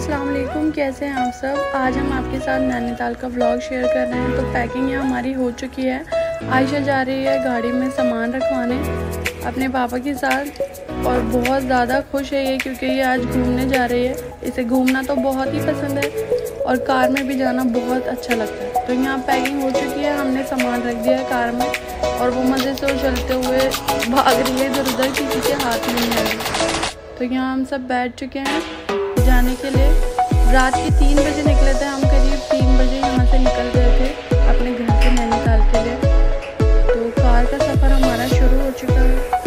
अस्सलाम वालेकुम, कैसे हैं आप सब। आज हम आपके साथ नैनीताल का व्लॉग शेयर कर रहे हैं। तो पैकिंग यहाँ हमारी हो चुकी है। आयशा जा रही है गाड़ी में सामान रखवाने अपने पापा के साथ और बहुत ज़्यादा खुश है ये, क्योंकि ये आज घूमने जा रही है। इसे घूमना तो बहुत ही पसंद है और कार में भी जाना बहुत अच्छा लगता है। तो यहाँ पैकिंग हो चुकी है, हमने सामान रख दिया है कार में और वो मज़े से चलते हुए भाग रही है इधर उधर, किसी के हाथ में नहीं आ रही। तो यहाँ हम सब बैठ चुके हैं जाने के लिए। रात के 3 बजे निकले थे हम, करीब 3 बजे यहाँ से निकल गए थे अपने घर से नैनीताल के लिए। तो कार का सफ़र हमारा शुरू हो चुका है।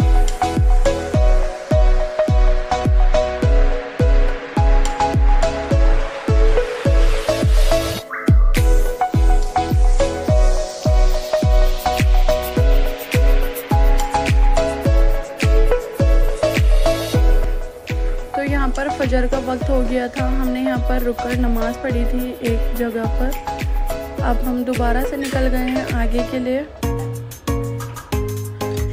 यहाँ पर फजर का वक्त हो गया था। हमने यहाँ पर रुककर नमाज़ पढ़ी थी एक जगह पर। अब हम दोबारा से निकल गए हैं आगे के लिए।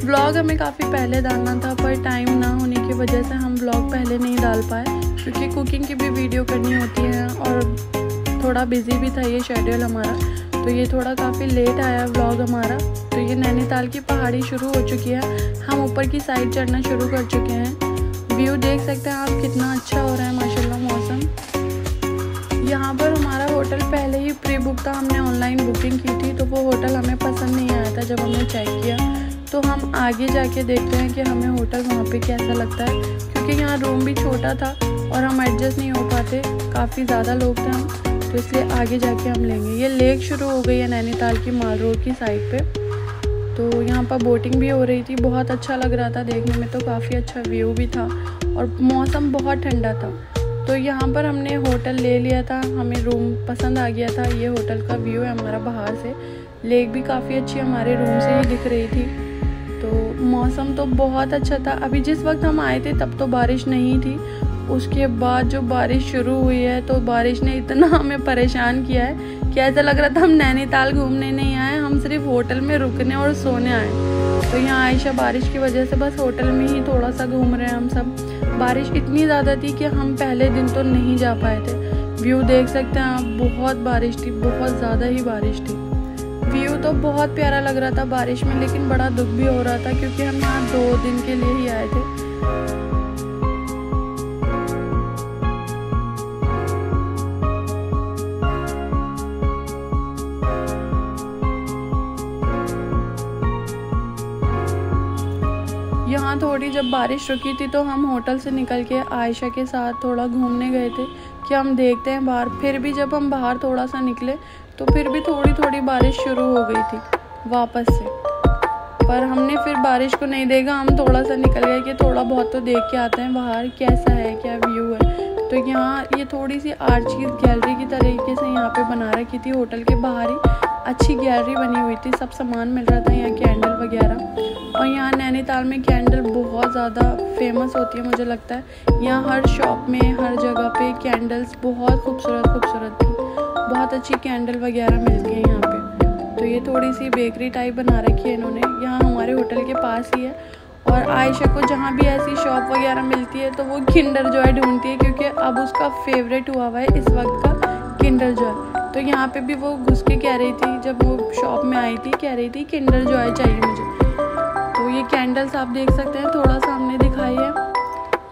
व्लॉग हमें काफ़ी पहले डालना था, पर टाइम ना होने की वजह से हम व्लॉग पहले नहीं डाल पाए, क्योंकि कुकिंग की भी वीडियो करनी होती है और थोड़ा बिजी भी था ये शेड्यूल हमारा। तो ये थोड़ा काफ़ी लेट आया व्लॉग हमारा। तो ये नैनीताल की पहाड़ी शुरू हो चुकी है, हम ऊपर की साइड चढ़ना शुरू कर चुके हैं। व्यू देख सकते हैं आप, कितना अच्छा हो रहा है माशाल्लाह मौसम। यहाँ पर हमारा होटल पहले ही प्री बुक था, हमने ऑनलाइन बुकिंग की थी। तो वो होटल हमें पसंद नहीं आया था जब हमने चेक किया। तो हम आगे जाके देखते हैं कि हमें होटल वहाँ पे कैसा लगता है, क्योंकि यहाँ रूम भी छोटा था और हम एडजस्ट नहीं हो पाते, काफ़ी ज़्यादा लोग थे हम, तो इसलिए आगे जाके हम लेंगे। ये लेक शुरू हो गई है नैनीताल की माल रोड की साइड पर। तो यहाँ पर बोटिंग भी हो रही थी, बहुत अच्छा लग रहा था देखने में। तो काफ़ी अच्छा व्यू भी था और मौसम बहुत ठंडा था। तो यहाँ पर हमने होटल ले लिया था, हमें रूम पसंद आ गया था। ये होटल का व्यू है हमारा बाहर से, लेक भी काफ़ी अच्छी हमारे रूम से ही दिख रही थी। तो मौसम तो बहुत अच्छा था। अभी जिस वक्त हम आए थे तब तो बारिश नहीं थी, उसके बाद जो बारिश शुरू हुई है तो बारिश ने इतना हमें परेशान किया है कि ऐसा लग रहा था हम नैनीताल घूमने नहीं आए, हम सिर्फ होटल में रुकने और सोने आए। तो यहाँ आयशा बारिश की वजह से बस होटल में ही थोड़ा सा घूम रहे हैं हम सब। बारिश इतनी ज़्यादा थी कि हम पहले दिन तो नहीं जा पाए थे। व्यू देख सकते हैं आप, बहुत बारिश थी, बहुत ज़्यादा ही बारिश थी। व्यू तो बहुत प्यारा लग रहा था बारिश में, लेकिन बड़ा दुख भी हो रहा था क्योंकि हम यहाँ 2 दिन के लिए ही आए थे। यहाँ थोड़ी जब बारिश रुकी थी तो हम होटल से निकल के आयशा के साथ थोड़ा घूमने गए थे कि हम देखते हैं बाहर। फिर भी जब हम बाहर थोड़ा सा निकले तो फिर भी थोड़ी थोड़ी बारिश शुरू हो गई थी वापस से। पर हमने फिर बारिश को नहीं देखा, हम थोड़ा सा निकल गए कि थोड़ा बहुत तो देख के आते हैं बाहर कैसा है, क्या व्यू है। तो यहाँ ये थोड़ी सी आर्ची गैलरी की तरीके से यहाँ पे बना रखी थी होटल के बाहर ही, अच्छी गैलरी बनी हुई थी, सब सामान मिल रहा था यहाँ, कैंडल वगैरह। और यहाँ नैनीताल में कैंडल बहुत ज़्यादा फेमस होती है मुझे लगता है। यहाँ हर शॉप में हर जगह पे कैंडल्स बहुत खूबसूरत खूबसूरत थी, बहुत अच्छी कैंडल वगैरह मिलती है यहाँ पे। तो ये थोड़ी सी बेकरी टाइप बना रखी है इन्होंने, यहाँ हमारे होटल के पास ही है। और आयशा को जहाँ भी ऐसी शॉप वगैरह मिलती है तो वो किंडर जॉय ढूंढती है, क्योंकि अब उसका फेवरेट हुआ हुआ है इस वक्त का किंडर जॉय। तो यहाँ पे भी वो घुस के कह रही थी, जब वो शॉप में आई थी कह रही थी किंडर जॉय चाहिए मुझे। तो ये कैंडल्स आप देख सकते हैं, थोड़ा सा हमने दिखाई है।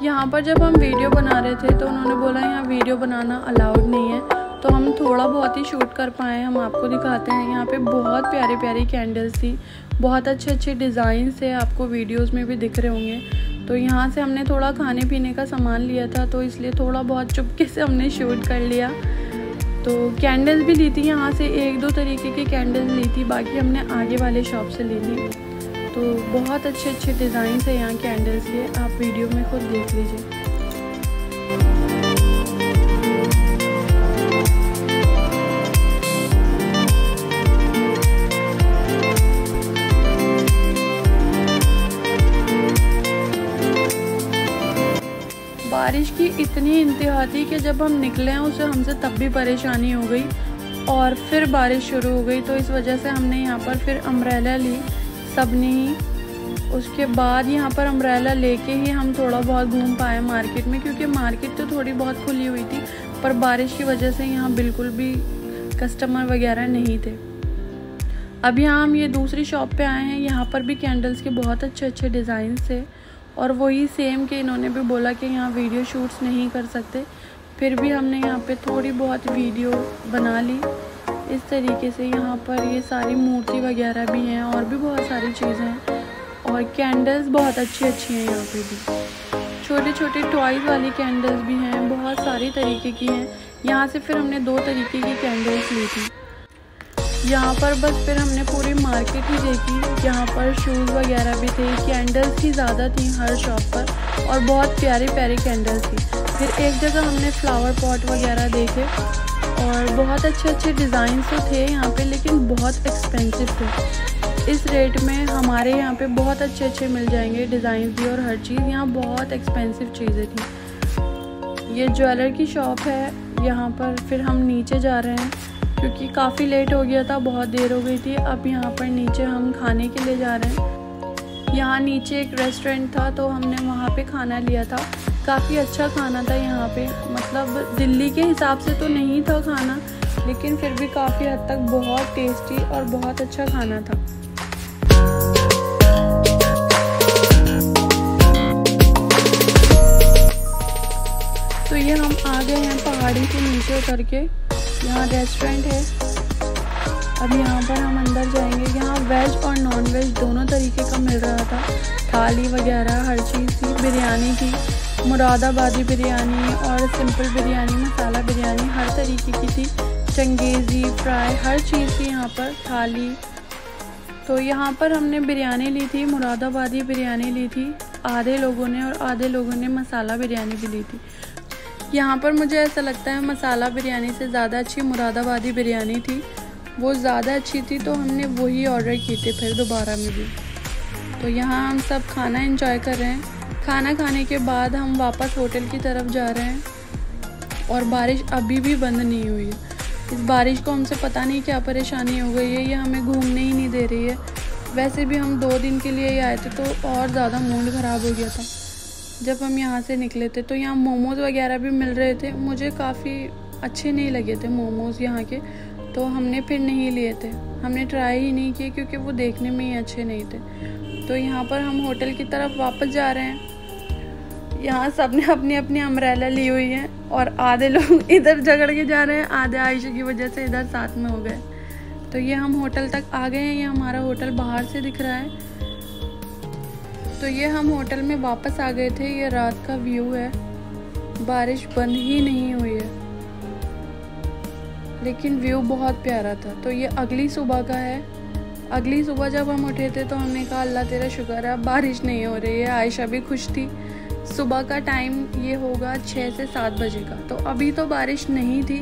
यहाँ पर जब हम वीडियो बना रहे थे तो उन्होंने बोला यहाँ वीडियो बनाना अलाउड नहीं है, तो हम थोड़ा बहुत ही शूट कर पाए, हम आपको दिखाते हैं। यहाँ पे बहुत प्यारी प्यारी कैंडल्स थी, बहुत अच्छे अच्छे डिज़ाइन से, आपको वीडियोस में भी दिख रहे होंगे। तो यहाँ से हमने थोड़ा खाने पीने का सामान लिया था, तो इसलिए थोड़ा बहुत चुपके से हमने शूट कर लिया। तो कैंडल्स भी ली थी यहाँ से, 1-2 तरीके की कैंडल्स ली थी, बाकी हमने आगे वाले शॉप से ली थी। तो बहुत अच्छे अच्छे डिज़ाइन है यहाँ कैंडल्स के, आप वीडियो में खुद देख लीजिए। बारिश की इतनी इंतहा थी कि जब हम निकले हैं उसे हमसे तब भी परेशानी हो गई और फिर बारिश शुरू हो गई। तो इस वजह से हमने यहाँ पर फिर अम्ब्रेला ली सबने ही। उसके बाद यहाँ पर अम्ब्रेला लेके ही हम थोड़ा बहुत घूम पाए मार्केट में, क्योंकि मार्केट तो थोड़ी बहुत खुली हुई थी पर बारिश की वजह से यहाँ बिल्कुल भी कस्टमर वगैरह नहीं थे। अब यहाँ हम ये दूसरी शॉप पे आए हैं। यहाँ पर भी कैंडल्स के बहुत अच्छे अच्छे डिज़ाइन थे और वही सेम कि इन्होंने भी बोला कि यहाँ वीडियो शूट्स नहीं कर सकते, फिर भी हमने यहाँ पे थोड़ी बहुत वीडियो बना ली। इस तरीके से यहाँ पर ये सारी मूर्ति वगैरह भी हैं और भी बहुत सारी चीज़ें हैं और कैंडल्स बहुत अच्छी अच्छी हैं। यहाँ पे भी छोटे छोटे टॉयज़ वाली कैंडल्स भी हैं, बहुत सारी तरीके की हैं। यहाँ से फिर हमने 2 तरीके की कैंडल्स ली थी। यहाँ पर बस फिर हमने पूरी मार्केट ही देखी। यहाँ पर शूज़ वगैरह भी थे, कैंडल्स ही ज़्यादा थी हर शॉप पर और बहुत प्यारी प्यारी कैंडल्स थी। फिर एक जगह हमने फ्लावर पॉट वगैरह देखे और बहुत अच्छे अच्छे डिज़ाइन तो थे यहाँ पे, लेकिन बहुत एक्सपेंसिव थे। इस रेट में हमारे यहाँ पे बहुत अच्छे अच्छे मिल जाएंगे डिज़ाइन भी और हर चीज़। यहाँ बहुत एक्सपेंसिव चीज़ें थी। ये ज्वेलर की शॉप है। यहाँ पर फिर हम नीचे जा रहे हैं क्योंकि काफ़ी लेट हो गया था, बहुत देर हो गई थी। अब यहाँ पर नीचे हम खाने के लिए जा रहे हैं। यहाँ नीचे एक रेस्टोरेंट था तो हमने वहाँ पे खाना लिया था। काफ़ी अच्छा खाना था यहाँ पे, मतलब दिल्ली के हिसाब से तो नहीं था खाना, लेकिन फिर भी काफ़ी हद तक बहुत टेस्टी और बहुत अच्छा खाना था। तो ये हम आ गए हैं पहाड़ी के नीचे उतर के। यहाँ रेस्टोरेंट है। अब यहाँ पर हम अंदर जाएंगे। यहाँ वेज और नॉन वेज दोनों तरीके का मिल रहा था। थाली वगैरह हर चीज़ थी। बिरयानी थी, मुरादाबादी बिरयानी और सिंपल बिरयानी, मसाला बिरयानी हर तरीके की थी। चंगेज़ी, फ्राई हर चीज़ थी यहाँ पर। थाली तो यहाँ पर हमने बिरयानी ली थी, मुरादाबादी बिरयानी ली थी आधे लोगों ने, और आधे लोगों ने मसाला बिरयानी भी ली थी। यहाँ पर मुझे ऐसा लगता है मसाला बिरयानी से ज़्यादा अच्छी मुरादाबादी बिरयानी थी, वो ज़्यादा अच्छी थी, तो हमने वही ऑर्डर की थी फिर दोबारा में भी। तो यहाँ हम सब खाना एंजॉय कर रहे हैं। खाना खाने के बाद हम वापस होटल की तरफ जा रहे हैं और बारिश अभी भी बंद नहीं हुई है। इस बारिश को हमसे पता नहीं क्या परेशानी हो गई है, ये हमें घूमने ही नहीं दे रही है। वैसे भी हम 2 दिन के लिए ही आए थे तो और ज़्यादा मूड ख़राब हो गया था जब हम यहाँ से निकले थे। तो यहाँ मोमोज़ वगैरह भी मिल रहे थे, मुझे काफ़ी अच्छे नहीं लगे थे मोमोज़ यहाँ के, तो हमने फिर नहीं लिए थे। हमने ट्राई ही नहीं किए क्योंकि वो देखने में ही अच्छे नहीं थे। तो यहाँ पर हम होटल की तरफ वापस जा रहे हैं। यहाँ सब ने अपनी अपनी अम्ब्रेला ली हुई है और आधे लोग इधर झगड़ के जा रहे हैं, आधे आयशा की वजह से इधर साथ में हो गए। तो ये हम होटल तक आ गए हैं। ये हमारा होटल बाहर से दिख रहा है। तो ये हम होटल में वापस आ गए थे। ये रात का व्यू है। बारिश बंद ही नहीं हुई है, लेकिन व्यू बहुत प्यारा था। तो ये अगली सुबह का है। अगली सुबह जब हम उठे थे तो हमने कहा अल्लाह तेरा शुक्र है अब बारिश नहीं हो रही है। आयशा भी खुश थी। सुबह का टाइम ये होगा 6 से 7 बजे का। तो अभी तो बारिश नहीं थी,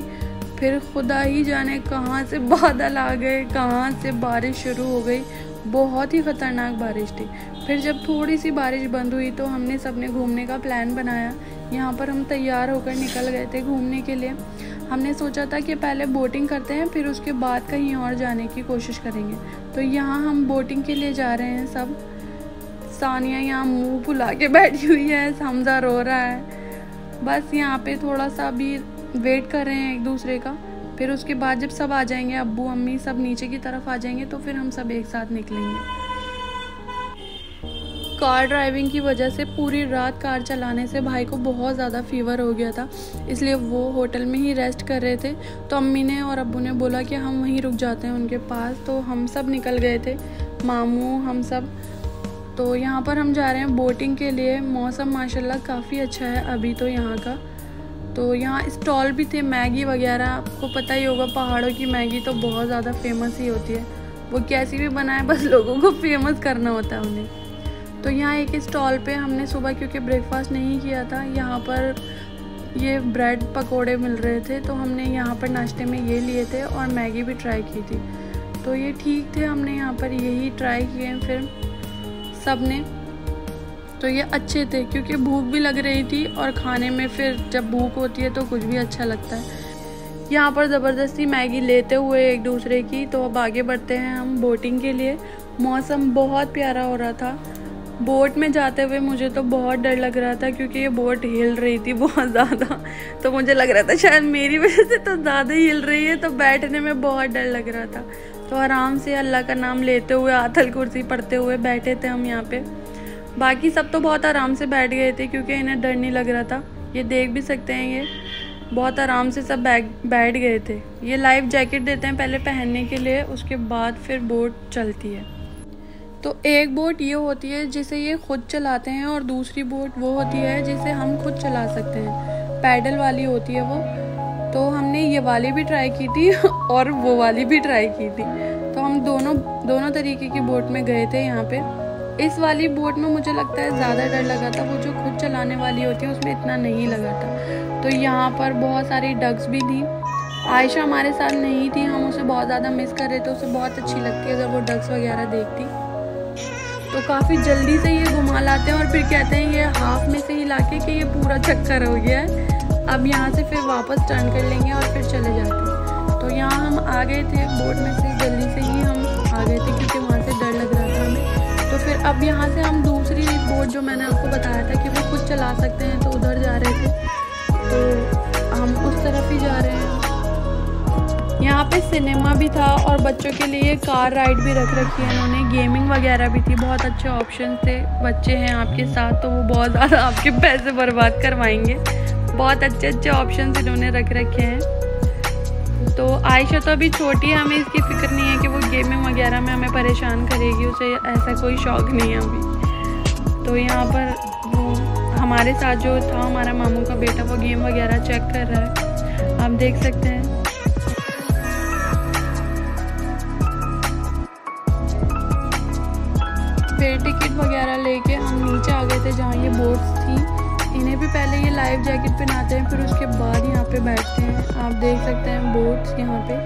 फिर खुदा ही जाने कहाँ से बादल आ गए, कहाँ से बारिश शुरू हो गई। बहुत ही ख़तरनाक बारिश थी। फिर जब थोड़ी सी बारिश बंद हुई तो हमने सबने घूमने का प्लान बनाया। यहाँ पर हम तैयार होकर निकल गए थे घूमने के लिए। हमने सोचा था कि पहले बोटिंग करते हैं, फिर उसके बाद कहीं और जाने की कोशिश करेंगे। तो यहाँ हम बोटिंग के लिए जा रहे हैं सब। सानिया यहाँ मुंह फुला के बैठी हुई है, हमजा रो रहा है। बस यहाँ पे थोड़ा सा भी वेट कर रहे हैं एक दूसरे का। फिर उसके बाद जब सब आ जाएंगे, अब्बू अम्मी सब नीचे की तरफ आ जाएंगे, तो फिर हम सब एक साथ निकलेंगे। कार ड्राइविंग की वजह से पूरी रात कार चलाने से भाई को बहुत ज़्यादा फीवर हो गया था, इसलिए वो होटल में ही रेस्ट कर रहे थे। तो अम्मी ने और अब्बू ने बोला कि हम वहीं रुक जाते हैं उनके पास। तो हम सब निकल गए थे, मामू हम सब। तो यहाँ पर हम जा रहे हैं बोटिंग के लिए। मौसम माशाल्लाह काफ़ी अच्छा है अभी तो यहाँ का। तो यहाँ स्टॉल भी थे, मैगी वगैरह। आपको पता ही होगा पहाड़ों की मैगी तो बहुत ज़्यादा फेमस ही होती है। वो कैसी भी बनाए, बस लोगों को फेमस करना होता है उन्हें। तो यहाँ एक स्टॉल पे हमने सुबह क्योंकि ब्रेकफास्ट नहीं किया था, यहाँ पर ये ब्रेड पकोड़े मिल रहे थे, तो हमने यहाँ पर नाश्ते में ये लिए थे और मैगी भी ट्राई की थी। तो ये ठीक थे, हमने यहाँ पर यही ट्राई किए फिर सब ने। तो ये अच्छे थे क्योंकि भूख भी लग रही थी और खाने में फिर जब भूख होती है तो कुछ भी अच्छा लगता है। यहाँ पर ज़बरदस्ती मैगी लेते हुए एक दूसरे की। तो अब आगे बढ़ते हैं हम बोटिंग के लिए। मौसम बहुत प्यारा हो रहा था बोट में जाते हुए मुझे तो बहुत डर लग रहा था, क्योंकि ये बोट हिल रही थी बहुत ज़्यादा। तो मुझे लग रहा था शायद मेरी वजह से तो ज़्यादा हिल रही है, तो बैठने में बहुत डर लग रहा था। तो आराम से अल्लाह का नाम लेते हुए आयतल कुर्सी पढ़ते हुए बैठे थे हम यहाँ पे। बाकी सब तो बहुत आराम से बैठ गए थे, क्योंकि इन्हें डर नहीं लग रहा था। ये देख भी सकते हैं, ये बहुत आराम से सब बैठ गए थे। ये लाइफ जैकेट देते हैं पहले पहनने के लिए, उसके बाद फिर बोट चलती है। तो एक बोट ये होती है जिसे ये खुद चलाते हैं, और दूसरी बोट वो होती है जिसे हम खुद चला सकते हैं, पैडल वाली होती है वो। तो हमने ये वाली भी ट्राई की थी और वो वाली भी ट्राई की थी। तो हम दोनों तरीके की बोट में गए थे यहाँ पे। इस वाली बोट में मुझे लगता है ज़्यादा डर लगा था, वो जो खुद चलाने वाली होती है उसमें इतना नहीं लगा था। तो यहाँ पर बहुत सारी डक्स भी थी। आयशा हमारे साथ नहीं थी, हम उसे बहुत ज़्यादा मिस कर रहे थे। उसे बहुत अच्छी लगती है अगर वो डक्स वगैरह देखती। तो काफ़ी जल्दी से ये घुमा लाते हैं और फिर कहते हैं ये हाफ में से ही लाके कि ये पूरा चक्कर हो गया है, अब यहाँ से फिर वापस टर्न कर लेंगे और फिर चले जाते हैं। तो यहाँ हम आ गए थे बोट में से, जल्दी से ही हम आ गए थे क्योंकि वहाँ से डर लग रहा था हमें। तो फिर अब यहाँ से हम दूसरी बोट जो मैंने आपको बताया था कि वो खुद चला सकते हैं, तो उधर जा रहे थे। तो हम उस तरफ ही जा रहे हैं। यहाँ पे सिनेमा भी था और बच्चों के लिए कार राइड भी रख रखी है इन्होंने, गेमिंग वगैरह भी थी। बहुत अच्छे ऑप्शन थे। बच्चे हैं आपके साथ तो वो बहुत ज़्यादा आपके पैसे बर्बाद करवाएंगे। बहुत अच्छे ऑप्शन इन्होंने रख रखे हैं। तो आयशा तो अभी छोटी है, हमें इसकी फ़िक्र नहीं है कि वो गेमिंग वगैरह में हमें परेशान करेगी, उसे ऐसा कोई शौक़ नहीं है अभी। तो यहाँ पर वो हमारे साथ जो था हमारा मामू का बेटा, वो गेम वगैरह चेक कर रहा है, आप देख सकते हैं। फिर टिकट वगैरह लेके हम नीचे आ गए थे जहाँ ये बोट्स थी। इन्हें भी पहले ये लाइफ जैकेट पहनाते हैं, फिर उसके बाद यहाँ पे बैठते हैं। आप देख सकते हैं बोट्स यहाँ पे।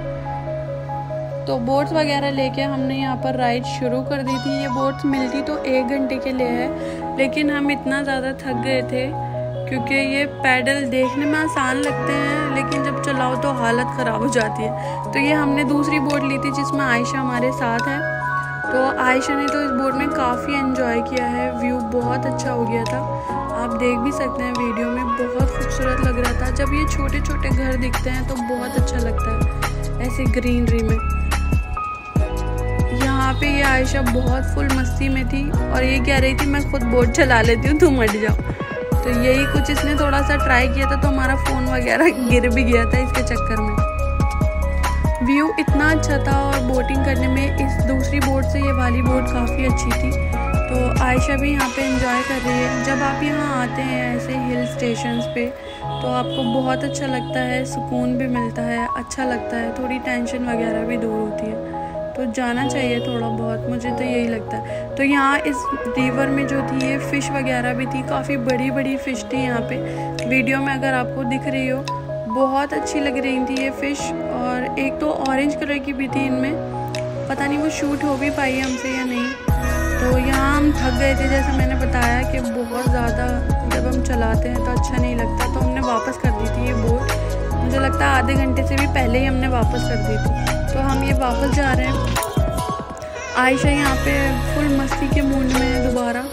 तो बोट्स वगैरह लेके हमने यहाँ पर राइड शुरू कर दी थी। ये बोट्स मिलती तो 1 घंटे के लिए है, लेकिन हम इतना ज़्यादा थक गए थे क्योंकि ये पैडल देखने में आसान लगते हैं, लेकिन जब चलाओ तो हालत ख़राब हो जाती है। तो ये हमने दूसरी बोट ली थी जिसमें आयशा हमारे साथ है। तो आयशा ने तो इस बोट में काफ़ी एंजॉय किया है। व्यू बहुत अच्छा हो गया था, आप देख भी सकते हैं वीडियो में, बहुत खूबसूरत लग रहा था। जब ये छोटे छोटे घर दिखते हैं तो बहुत अच्छा लगता है ऐसे ग्रीनरी में। यहाँ पे ये आयशा बहुत फुल मस्ती में थी और ये कह रही थी मैं खुद बोट चला लेती हूँ, तुम हट जाओ। तो यही कुछ इसने थोड़ा सा ट्राई किया था, तो हमारा फ़ोन वगैरह गिर भी गया था इसके चक्कर में। व्यू इतना अच्छा था और बोटिंग करने में इस दूसरी बोट से ये वाली बोट काफ़ी अच्छी थी। तो आयशा भी यहाँ पे एंजॉय कर रही है। जब आप यहाँ आते हैं ऐसे हिल स्टेशंस पे तो आपको बहुत अच्छा लगता है, सुकून भी मिलता है, अच्छा लगता है, थोड़ी टेंशन वगैरह भी दूर होती है। तो जाना चाहिए थोड़ा बहुत, मुझे तो यही लगता है। तो यहाँ इस रिवर में जो थी ये फ़िश वगैरह भी थी, काफ़ी बड़ी बड़ी फ़िश थी यहाँ पे। वीडियो में अगर आपको दिख रही हो, बहुत अच्छी लग रही थी ये फ़िश। और एक तो ऑरेंज कलर की भी थी इनमें, पता नहीं वो शूट हो भी पाई हमसे या नहीं। तो यहाँ हम थक गए थे, जैसे मैंने बताया कि बहुत ज़्यादा जब हम चलाते हैं तो अच्छा नहीं लगता। तो हमने वापस कर दी थी ये बोट, मुझे लगता है आधे घंटे से भी पहले ही हमने वापस कर दी थी। तो हम ये वापस जा रहे हैं। आयशा यहाँ पे फुल मस्ती के मूड में है दोबारा।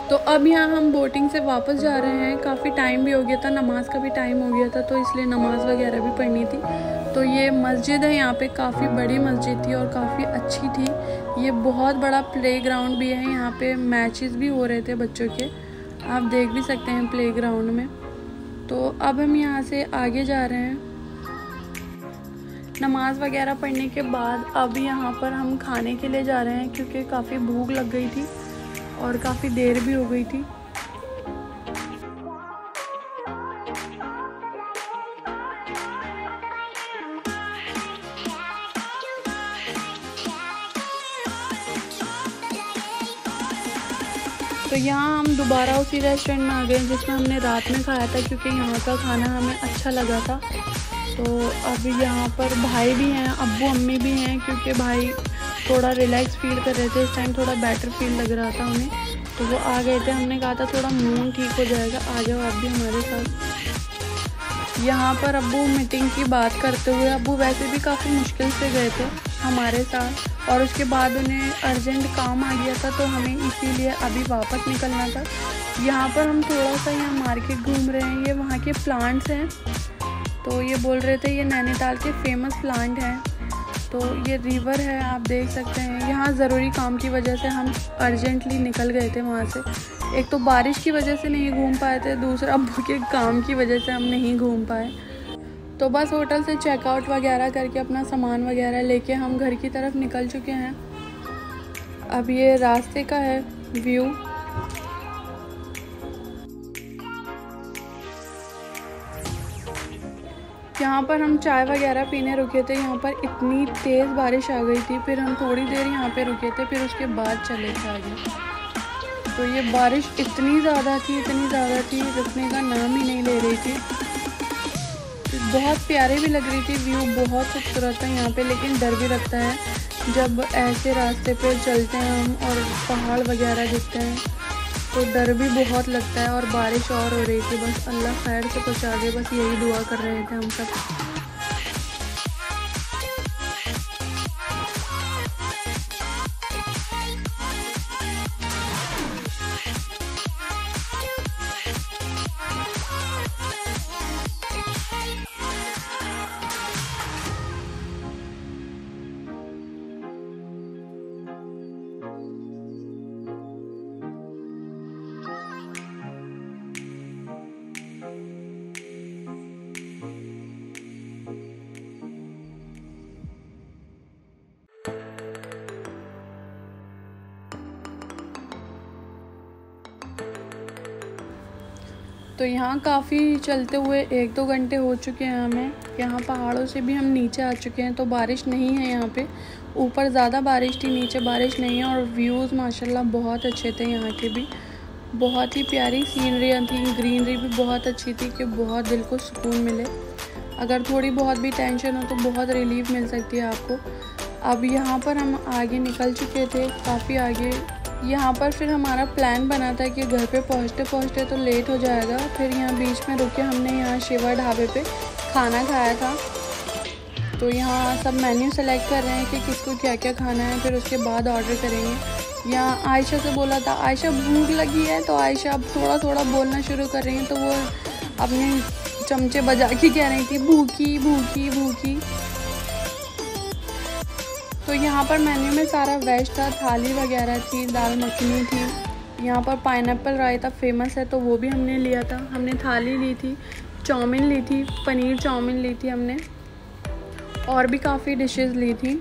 तो अब यहाँ हम बोटिंग से वापस जा रहे हैं। काफ़ी टाइम भी हो गया था, नमाज का भी टाइम हो गया था, तो इसलिए नमाज वगैरह भी पढ़नी थी। तो ये मस्जिद है, यहाँ पे काफ़ी बड़ी मस्जिद थी और काफ़ी अच्छी थी। ये बहुत बड़ा प्लेग्राउंड भी है, यहाँ पे मैचेस भी हो रहे थे बच्चों के, आप देख भी सकते हैं प्लेग्राउंड में। तो अब हम यहाँ से आगे जा रहे हैं। नमाज वगैरह पढ़ने के बाद अब यहाँ पर हम खाने के लिए जा रहे हैं, क्योंकि काफ़ी भूख लग गई थी और काफ़ी देर भी हो गई थी। तो यहाँ हम दोबारा उसी रेस्टोरेंट में आ गए जिसमें हमने रात में खाया था, क्योंकि यहाँ का खाना हमें अच्छा लगा था। तो अभी यहाँ पर भाई भी हैं, अब्बू अम्मी भी हैं, क्योंकि भाई थोड़ा रिलैक्स फील कर रहे थे इस टाइम, थोड़ा बेटर फील लग रहा था उन्हें, तो वो आ गए थे। हमने कहा था थोड़ा मूड ठीक हो जाएगा, आ जाओ आप भी हमारे साथ। यहाँ पर अब्बू मीटिंग की बात करते हुए, अब्बू वैसे भी काफ़ी मुश्किल से गए थे हमारे साथ, और उसके बाद उन्हें अर्जेंट काम आ गया था, तो हमें इसीलिए अभी वापस निकलना था। यहाँ पर हम थोड़ा सा यहाँ मार्केट घूम रहे हैं, ये वहाँ के प्लांट्स हैं, तो ये बोल रहे थे ये नैनीताल के फेमस प्लांट हैं। तो ये रिवर है, आप देख सकते हैं। यहाँ ज़रूरी काम की वजह से हम अर्जेंटली निकल गए थे वहाँ से। एक तो बारिश की वजह से नहीं घूम पाए थे, दूसरा अब्बू के काम की वजह से हम नहीं घूम पाए। तो बस होटल से चेकआउट वगैरह करके अपना सामान वगैरह लेके हम घर की तरफ निकल चुके हैं। अब ये रास्ते का है व्यू। यहाँ पर हम चाय वगैरह पीने रुके थे। यहाँ पर इतनी तेज़ बारिश आ गई थी, फिर हम थोड़ी देर यहाँ पे रुके थे, फिर उसके बाद चले थे आगे। तो ये बारिश इतनी ज़्यादा थी, रुकने का नाम ही नहीं ले रही थी। बहुत प्यारी भी लग रही थी, व्यू बहुत खूबसूरत है यहाँ पे, लेकिन डर भी लगता है जब ऐसे रास्ते पे चलते हैं हम और पहाड़ वगैरह दिखते हैं, तो डर भी बहुत लगता है। और बारिश और हो रही थी, बस अल्लाह खैर से पहुँचा दे, बस यही दुआ कर रहे थे हम सब। तो यहाँ काफ़ी चलते हुए 1-2 घंटे हो चुके हैं हमें। यहाँ पहाड़ों से भी हम नीचे आ चुके हैं, तो बारिश नहीं है यहाँ पे। ऊपर ज़्यादा बारिश थी, नीचे बारिश नहीं है। और व्यूज़ माशाल्लाह बहुत अच्छे थे यहाँ के भी, बहुत ही प्यारी सीनरियाँ थी, ग्रीनरी भी बहुत अच्छी थी कि बहुत दिल को सुकून मिले। अगर थोड़ी बहुत भी टेंशन हो तो बहुत रिलीफ मिल सकती है आपको। अब यहाँ पर हम आगे निकल चुके थे, काफ़ी आगे। यहाँ पर फिर हमारा प्लान बना था कि घर पे पहुँचते तो लेट हो जाएगा। फिर यहाँ बीच में रुके, हमने यहाँ शिवा ढाबे पे खाना खाया था। तो यहाँ सब मेन्यू सेलेक्ट कर रहे हैं कि किसको क्या क्या खाना है, फिर उसके बाद ऑर्डर करेंगे। यहाँ आयशा से बोला था, आयशा भूख लगी है, तो आयशा अब थोड़ा थोड़ा बोलना शुरू कर रही हैं, तो वो अपने चमचे बजा के कह रही थी भूखी भूखी भूखी। तो यहाँ पर मेन्यू में सारा वेज था, थाली वगैरह थी, दाल मखनी थी। यहाँ पर पाइनएप्पल रायता फेमस है, तो वो भी हमने लिया था। हमने थाली ली थी, चाउमीन ली थी, पनीर चाउमीन ली थी हमने, और भी काफ़ी डिशेस ली थी।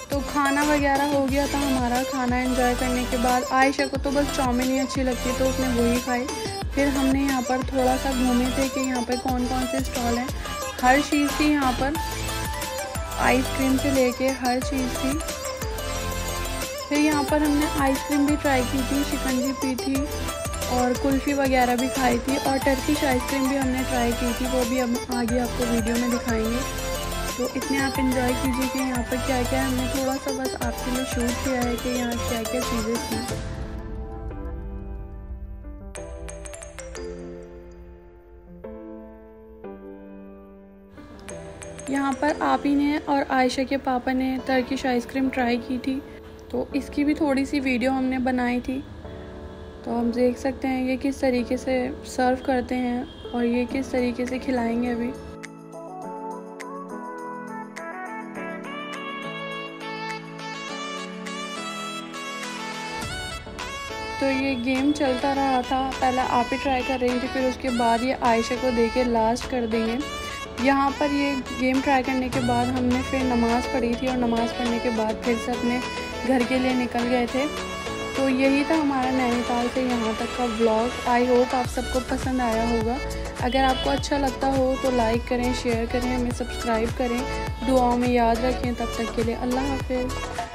तो खाना वगैरह हो गया था हमारा। खाना एंजॉय करने के बाद आयशा को तो बस चाउमीन ही अच्छी लगती है, तो उसने वही खाई। फिर हमने यहाँ पर थोड़ा सा घूमे थे कि यहाँ पर कौन कौन से स्टॉल हैं। हर चीज़ थी यहाँ पर, आइसक्रीम से लेके हर चीज़ थी। फिर यहाँ पर हमने आइसक्रीम भी ट्राई की थी, शिकंजी पी थी, और कुल्फ़ी वगैरह भी खाई थी, और टर्किश आइसक्रीम भी हमने ट्राई की थी, वो भी अब आगे आपको वीडियो में दिखाएंगे। तो इतने आप इंजॉय कीजिए कि यहाँ पर क्या क्या है। हमने थोड़ा सा बस आपके लिए शूट किया है कि यहाँ क्या क्या चीज़ें थी। यहाँ पर आप ही ने और आयशा के पापा ने टर्किश आइसक्रीम ट्राई की थी, तो इसकी भी थोड़ी सी वीडियो हमने बनाई थी। तो हम देख सकते हैं ये किस तरीके से सर्व करते हैं और ये किस तरीके से खिलाएंगे अभी। तो ये गेम चलता रहा था, पहले आप ही ट्राई कर रही थी, फिर उसके बाद ये आयशा को देके लास्ट कर देंगे। यहाँ पर ये गेम ट्राई करने के बाद हमने फिर नमाज़ पढ़ी थी और नमाज़ पढ़ने के बाद फिर से अपने घर के लिए निकल गए थे। तो यही था हमारा नैनीताल से यहाँ तक का व्लॉग। आई होप आप सबको पसंद आया होगा। अगर आपको अच्छा लगता हो तो लाइक करें, शेयर करें, हमें सब्सक्राइब करें, दुआओं में याद रखें। तब तक के लिए अल्लाह हाफ़िज़।